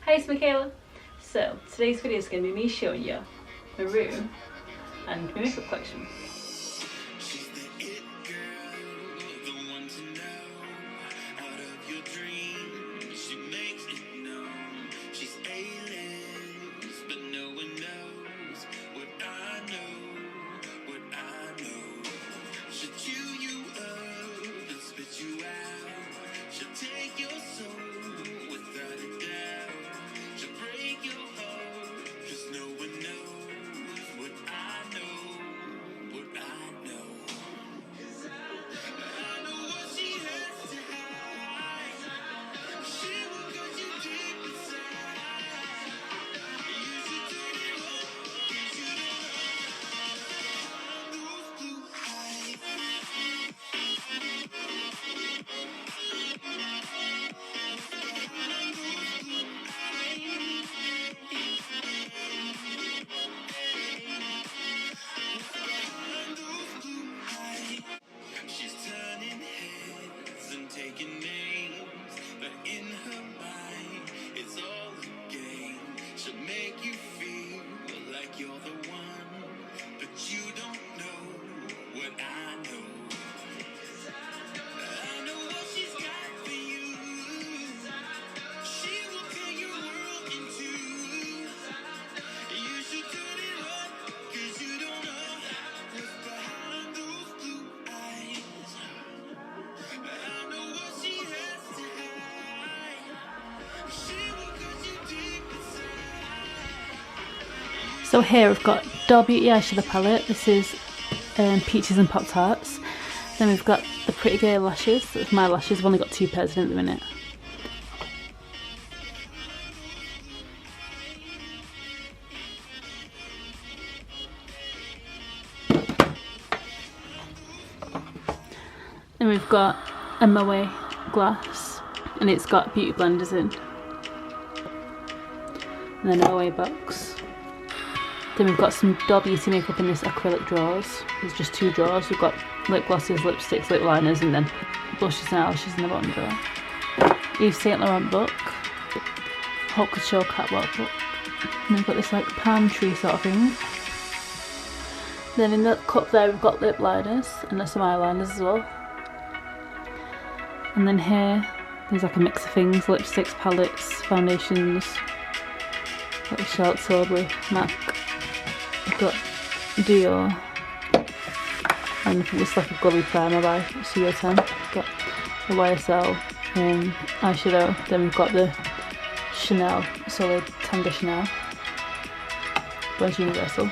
Hi, it's Michaela. So today's video is going to be me showing you my room and my makeup collection. So here I've got Doll Beauty eyeshadow palette. This is Peaches and Pop Tarts. Then we've got the Pretty Girl lashes. That's my lashes. I've only got 2 pairs in at the minute. Then we've got a Moe glass, and it's got beauty blenders in. And then a Moe box. Then we've got some Doll Beauty makeup in this acrylic drawers. There's just 2 drawers. We've got lip glosses, lipsticks, lip liners, and then blushes and eyelashes in the bottom drawer. Yves Saint Laurent book. Haute Couture catwalk book. And we've got this like palm tree sort of thing. Then in that cup there we've got lip liners and there's some eyeliners as well. And then here there's like a mix of things, lipsticks, palettes, foundations, like Charlotte Tilbury, MAC. I've got Dior, and it's like a glowy primer by CO10. Got the YSL eyeshadow. Then we've got the Chanel Solid Tango Chanel, Blush Universal.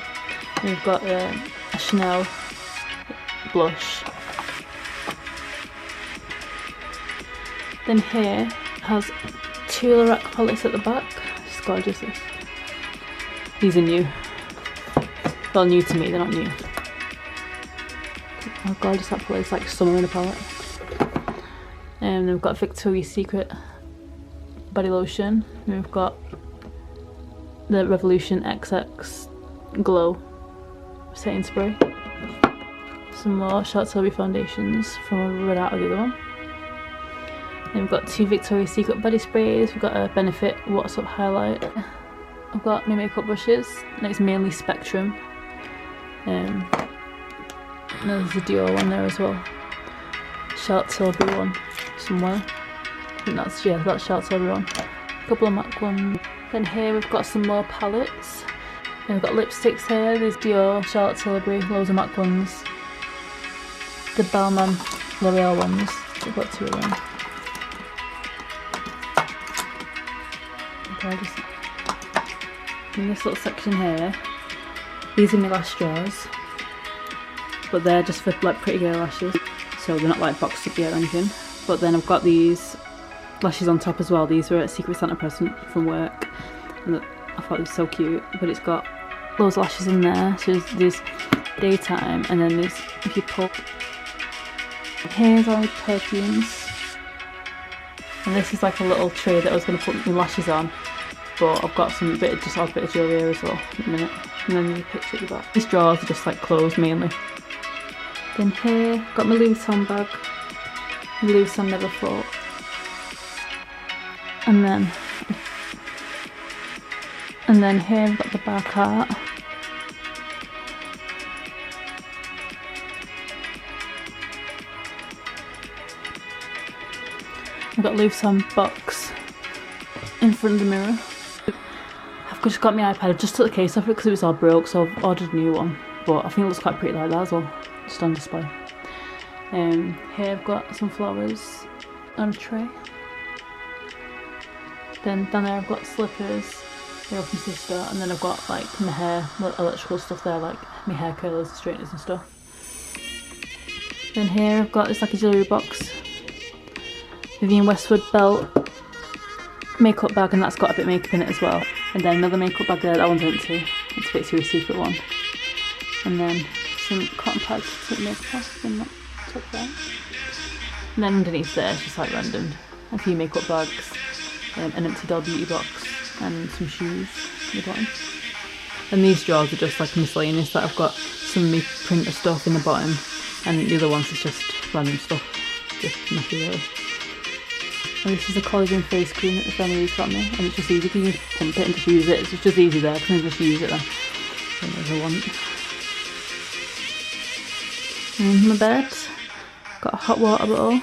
And we've got a Chanel blush. Then here has 2 Lorac palettes at the back. It's gorgeous. These are new. Well, new to me, they're not new. Oh gorgeous that palette, it's like summer in a palette. And then we've got Victoria's Secret body lotion. And we've got the Revolution XX Glow setting spray. Some more Charlotte Tilbury foundations from a red out of the other one. Then we've got 2 Victoria's Secret body sprays. We've got a Benefit What's Up highlight. I've got my makeup brushes, and it's mainly Spectrum. There's a Dior one there as well. Charlotte Tilbury one somewhere. I think that's, yeah, that's Charlotte Tilbury one. A couple of MAC ones. Then here we've got some more palettes. And we've got lipsticks here. There's Dior, Charlotte Tilbury, loads of MAC ones. The Balmain L'Oreal ones. We've got 2 of them. In this little section here, these are my lash drawers, but they're just for like Pretty Girl lashes, so they're not like boxed up yet or anything. But then I've got these lashes on top as well. These were a Secret Santa present from work, and I thought it was so cute. But it's got those lashes in there, so there's daytime, and then there's, if you pull, here's all my perfumes, and this is like a little tray that I was going to put my lashes on. But I've got some just odd bit of jewellery here as well in a minute. And then there's a picture at the back. These drawers are just like clothes mainly. Then here, got my Louis Vuitton bag. Louis Vuitton Never Thought. And then And then here we've got the bar cart. I've got Louis Vuitton box in front of the mirror. I've just got my iPad. I just took the case off it because it was all broke, so I've ordered a new one. But I think it looks quite pretty like that as well, just on display. Here I've got some flowers on a tray. Then down there I've got slippers, they're off my sister, and then I've got like my hair, electrical stuff there, like my hair curlers, straighteners and stuff. Then here I've got, it's like a jewellery box, Vivienne Westwood belt, makeup bag, and that's got a bit of makeup in it as well. And then another makeup bag there, that one's empty, it's a Victoria's Secret one. And then some cotton pads to take makeup off in that top there. And then underneath there it's just like random, a few makeup bags, an empty doll beauty box, and some shoes at the bottom. And these drawers are just like miscellaneous, that I've got some of my printer stuff in the bottom, and the other ones is just random stuff, just nothing really. And this is a collagen face cream that the family's got me, and it's just easy because you just pump it and just use it. It's just easy there because I just use it then whenever I want. And my bed, got a hot water bottle,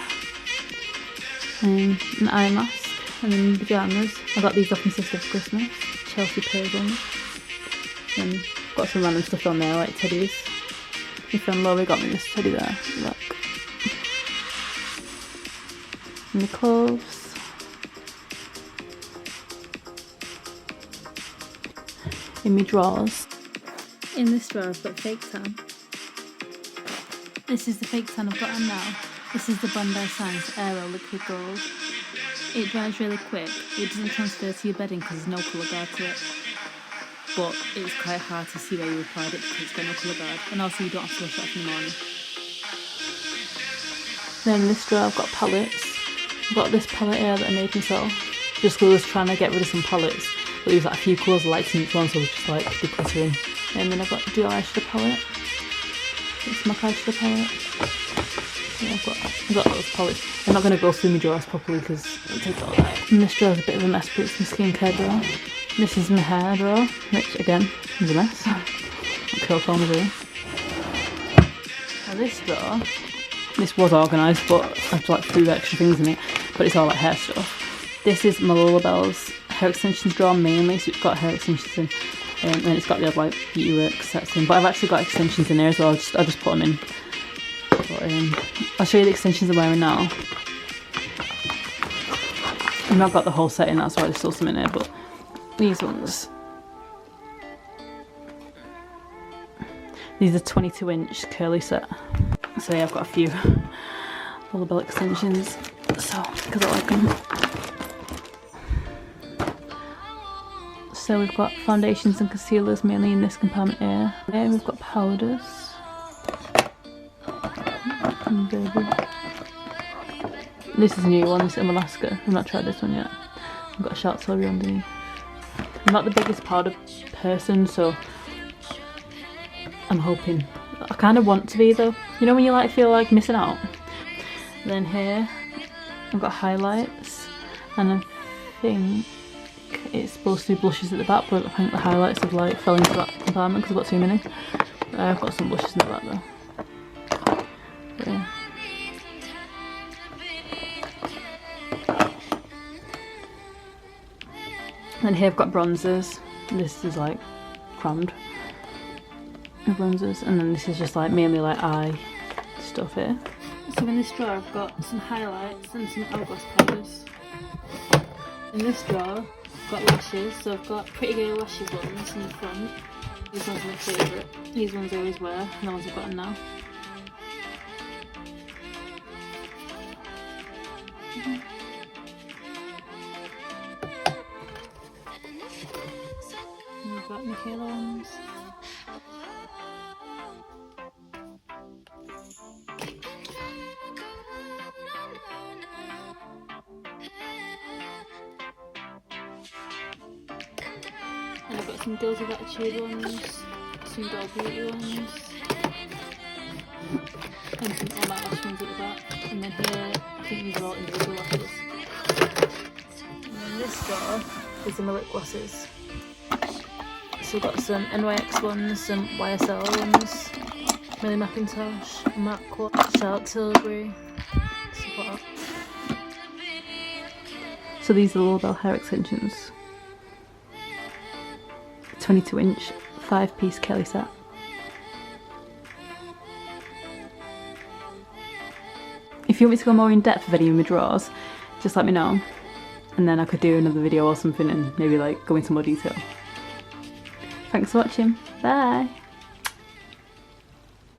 and an eye mask, and then pyjamas. I got these off my sister for Christmas, Chelsea Pearls ones. And got some random stuff on there like teddies. My friend Laurie got me this teddy there, look. And the clothes. In my drawers. In this drawer I've got fake tan. This is the fake tan I've got on now. This is the Bondi Sands Aero Liquid Gold. It dries really quick. It doesn't transfer to your bedding because there's no colour guard to it. But it's quite hard to see where you applied it because it's got no colour guard. And also you don't have to wash it off in the morning. Then in this drawer I've got palettes. I've got this palette here that I made myself. Just because I was trying to get rid of some palettes. But there was like a few colours I liked in each one, so I was just like decluttering. And then I've got dual eyeshadow palette. It's my eyeshadow palette. Yeah, I've got those palettes. I'm not going to go through my drawers properly because it'll take all that. And this drawer is a bit of a mess, but it's my skincare drawer. This is my hair drawer, which again is a mess. Curl comb is here. Now this drawer, this was organised, but I've like threw extra things in it, but it's all like hair stuff. This is my Lullabelle's hair extensions drawer mainly, so it's got hair extensions in, and then it's got the other like beauty work sets in. But I've actually got extensions in there as well. I just put them in. But, I'll show you the extensions I'm wearing now. I've not got the whole set in, that's why there's still some in there. But these ones. These are 22-inch curly set. So yeah, I've got a few Lullabelle extensions. So because I like them. So we've got foundations and concealers mainly in this compartment here. There we've got powders. Baby. This is a new one, this is Alaska. I've not tried this one yet. I've got a short celery underneath. I'm not the biggest powder person, so I'm hoping. I kind of want to be though. You know when you like feel like missing out? Then here I've got highlights, and I think it's supposed to be blushes at the back, but I think the highlights have like fell into that compartment because I've got too many. I've got some blushes in the back though. But, yeah. And here I've got bronzers. This is like crammed with bronzers, and then this is just like mainly like eye stuff here. So in this drawer I've got some highlights and some hourglass powders. In this drawer I've got lashes, so I've got Pretty Girl lashes ones in the front. These ones are my favourite. These ones I always wear, and the ones I've got on now. And I've got Michaela ones. And I've got some Girls with Attitude ones, some Doll Beauty ones, and some all my lash ones at the back. And then here, I think these are all individual lashes. And then this drawer is my lip glosses. So we've got some NYX ones, some YSL ones, Millie Mackintosh, Mac Charlotte Tilbury, stuff like that. So these are the Lauderdale hair extensions. 22-inch, 5-piece Kelly set. If you want me to go more in depth with any of my drawers, just let me know, and then I could do another video or something and maybe like go into more detail. Thanks for watching, bye!